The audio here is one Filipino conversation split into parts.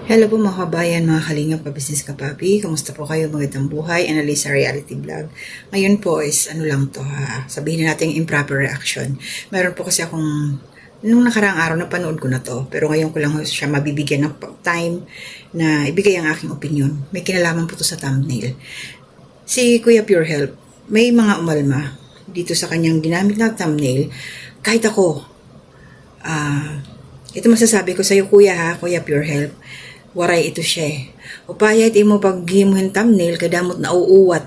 Hello po mga kabayan, mga kalingap, ka-business kapapi. Kamusta po kayo? Magandang buhay, Analisa Reality Vlog. Ngayon po is ano lang to ha, sabihin na natin improper reaction. Meron po kasi akong, nung nakaraang araw napanood ko na to, pero ngayon ko lang siya mabibigyan ng time na ibigay ang aking opinion. May kinalaman po to sa thumbnail. Si Kuya Pure Help, may mga umalma dito sa kanyang ginamit na thumbnail. Kahit ako, ito masasabi ko sa iyo kuya ha, Kuya Pure Help. Waray ito siya. Upaya iti mo paghimuhin thumbnail kadamot na uuwat.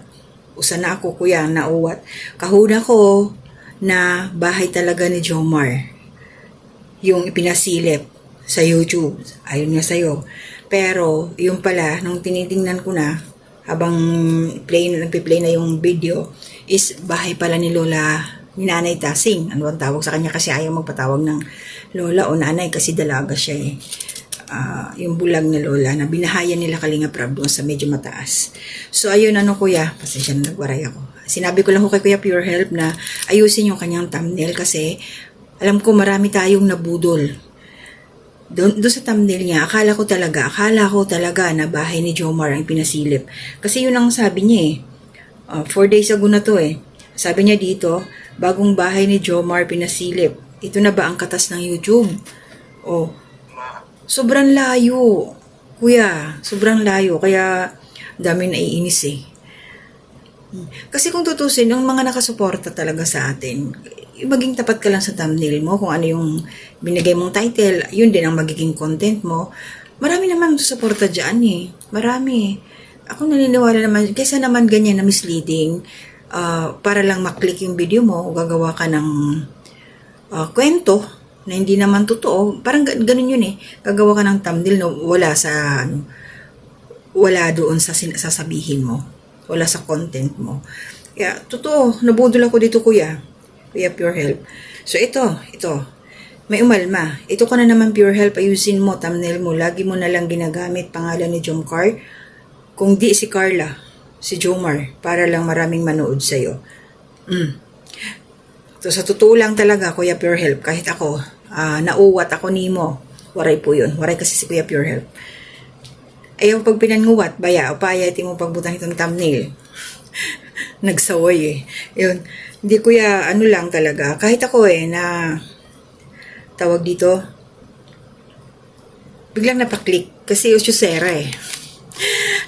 Usa na ako kuya, nauwat. Kahuda ko na bahay talaga ni Jomar. Yung ipinasilip sa YouTube. Ayun nga sa'yo. Pero, yung pala, nung tinitingnan ko na, habang nagpi-play na yung video, is bahay pala ni Lola, ni Nanay Tasing. Ano ang tawag sa kanya kasi ayaw magpatawag ng Lola o Nanay kasi dalaga siya eh. Yung bulag na lola na binahayan nila Kalinga Prab doon sa medyo mataas. So ayun ano kuya, pasensya na nagwaray ako. Sinabi ko lang ko kay Kuya Pure Help na ayusin yung kanyang thumbnail kasi alam ko marami tayong nabudol. Doon sa thumbnail niya, akala ko talaga na bahay ni Jomar ang pinasilip. Kasi yun ang sabi niya eh. 4 days ago na to eh. Sabi niya dito, bagong bahay ni Jomar pinasilip. Ito na ba ang katas ng YouTube? Oh, sobrang layo. Kuya, sobrang layo. Kaya, dami naiinis eh. Kasi kung tutusin, yung mga nakasuporta talaga sa atin, maging tapat ka lang sa thumbnail mo, kung ano yung binigay mong title, yun din ang magiging content mo. Marami naman susuporta dyan eh. Marami. Ako naniniwala naman, kaysa naman ganyan na misleading, para lang maklik yung video mo, gagawa ka ng kwento, na hindi naman totoo, parang ganun yun eh. Gagawa ka ng thumbnail na wala doon sa sasabihin mo. Wala sa content mo. Kaya, totoo, nabudol ako dito kuya. Kuya Pure Help. So, ito. May umalma. Ito ka na naman Pure Help, ayusin mo, thumbnail mo. Lagi mo na lang ginagamit pangalan ni Jomcar. Kung di si Carla, si Jomar, para lang maraming manood sa'yo. So, sa totoo lang talaga, Kuya Pure Help, kahit ako, nauwat ako nimo. Waray po yun. Waray kasi si Kuya Pure Help. Ayaw pag pinanguwat, baya, upaya, iti mo pagbutang itong thumbnail. Nagsaway eh. Yun. Hindi kuya, ano lang talaga. Kahit ako eh, na tawag dito, biglang napaklik. Kasi usyusera eh.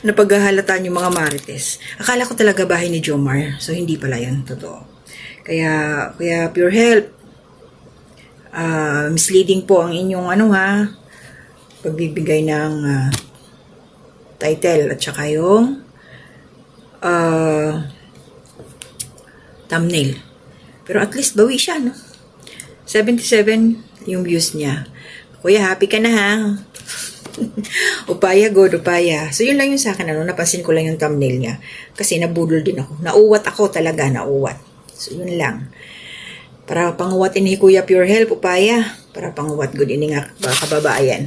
Napaghahalataan yung mga marites. Akala ko talaga bahay ni Jomar. So, hindi pala yun. Totoo. Kaya, Kuya Pure Help, misleading po ang inyong pagbibigay ng title at saka yung thumbnail. Pero at least bawi siya, no? 77 yung views niya. Kuya, happy ka na ha? Upaya, good, upaya. So, yun lang yung sa akin, napansin ko lang yung thumbnail niya. Kasi nabudol din ako. Nauwat ako talaga, nauwat. So, yun lang. Para panguwat ini Kuya Pure Help, upaya. Para panguwat good ini nga kababayan.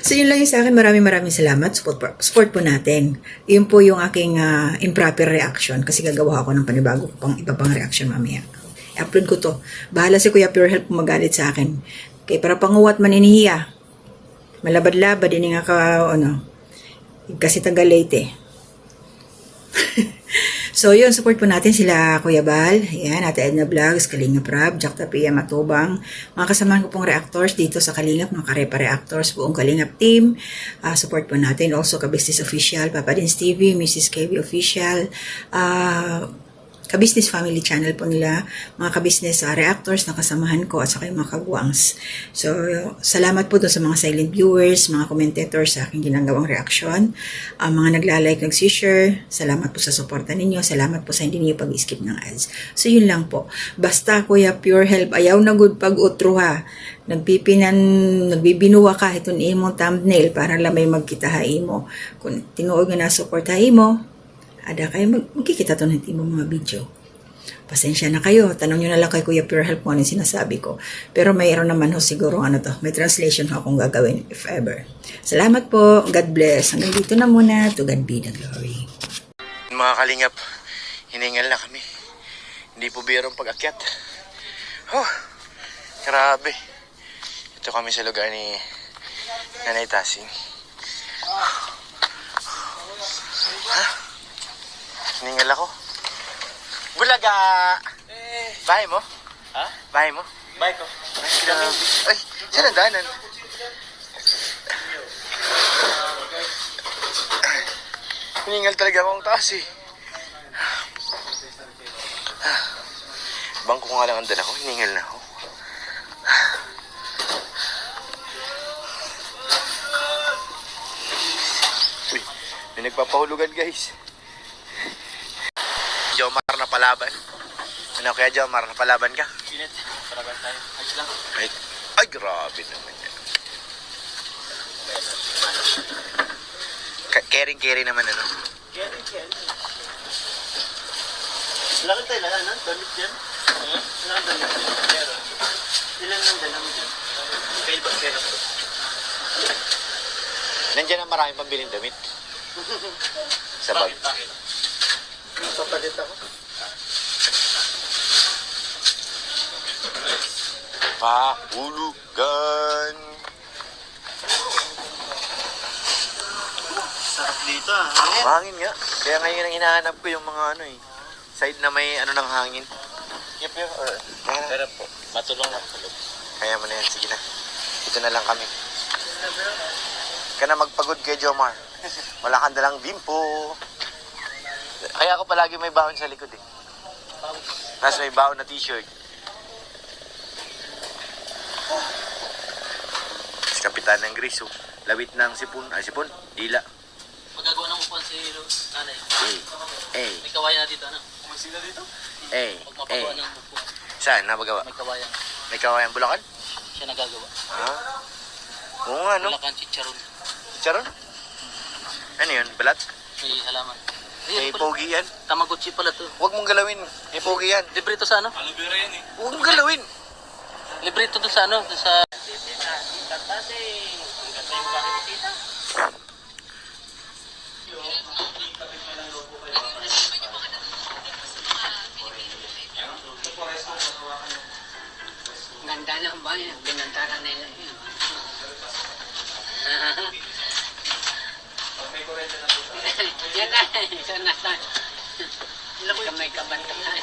So, yun lang yung sa akin. Maraming salamat. Support po natin. Yun po yung aking improper reaction. Kasi gagawa ako ng panibago pang iba pang reaction mamaya. I-upload ko to. Bahala si Kuya Pure Help magalit sa akin. Kaya para panguwat man inihiya. Malabad-labad ini nga kasi taga-Leyte. So, yun, support po natin sila Kuya Bal, ayan, Ate Edna Vlogs, Kalinga Prab, Jack Tapia Matubang, mga kasamahan ko pong reactors dito sa Kalingap, mga Karepa reactors, buong Kalingap team, support po natin, also Ka-Business Official, Papa Dins TV, Mrs. KB Official, Ka-Business Family Channel po nila, mga Ka-Business reactors na kasamahan ko at saka yung mga kagwangs. So, salamat po doon sa mga silent viewers, mga commentators sa aking ginagawang reaction, mga nagla-like, nag-share, salamat po sa suporta ninyo, salamat po sa hindi niyo pag-skip ng ads. So, yun lang po. Basta Kuya Pure Help, ayaw na good pag-utro ha. Nagbibinuwa ka itong imong thumbnail para lang may magkitahay mo. Kung tinuod nga na suportahin mo, ada kayo magkikita to ng mga video. Pasensya na kayo. Tanong nyo na lang kay Kuya Pure Help mo ano sinasabi ko. Pero mayroon naman siguro may translation akong gagawin if ever. Salamat po. God bless. Hanggang dito na muna. To God be the glory. Mga kalingap, hiningal na kami. Hindi po birong pag-akyat. Grabe. Ito kami sa lugar ni Yan ay tasing. Ha? Hiningal ako. Bulaga! Bahay mo? Ha? Bahay mo? Bye ko. Ay, saan ang daanan? Hiningal talaga akong taas eh. Bangko nga lang ang dala ko, hiningal na ako. Uy, may nagpapahulugan guys. Jomar na palaban. Ano kaya Jomar, napalaban ka? Init. Paraban tayo. Ayos lang. Ay, grabe naman yan. Caring naman ano. Keri. Lakad tayo lahat, no? Damit dyan. Lakad damit dyan. Pero, ilan lang dala mo dyan? Kail ba pera ko? Nandiyan ang maraming pambiling damit. Sa bag. Bakit? Papalit ako. Pahulugan. Sarap dito ah. Hangin nga. Kaya ngayon ang hinahanap ko yung mga ano eh. Side na may ano ng hangin. Yep. Kaya na. Pero po, matulong na tulog. Kaya mo na yan. Sige na. Dito na lang kami. Ka na magpagod kay Jomar. Wala kang dalang bimpo. Kaya ako palagi may baon sa likod eh. Tapos may baon na t-shirt. Si Kapitan ng Griso. Lawit ng sipon. Ay, sipon. Dila. Magagawa ng upuan si nanay. Eh. May kawayan na dito, ano? May sila dito? Eh. Pag mapagawa ng upuan, Saan? Napagawa? may kawayan. May kawayan Bulacan? Siya nagagawa. Ha? Oo nga, no? Bulacan chicharon. Charon? Ano yun? Balat? May halaman. May Ayun pala. pogi yan? Tamagotchi pala to. Huwag mong galawin. May pogi yan. Libre to sa ano? Huwag mong galawin. Libre to doon sa ano? Doon sa... Ganda ng bayan, binantara nila yun. Yan na, isa na sa kamay kabantahan.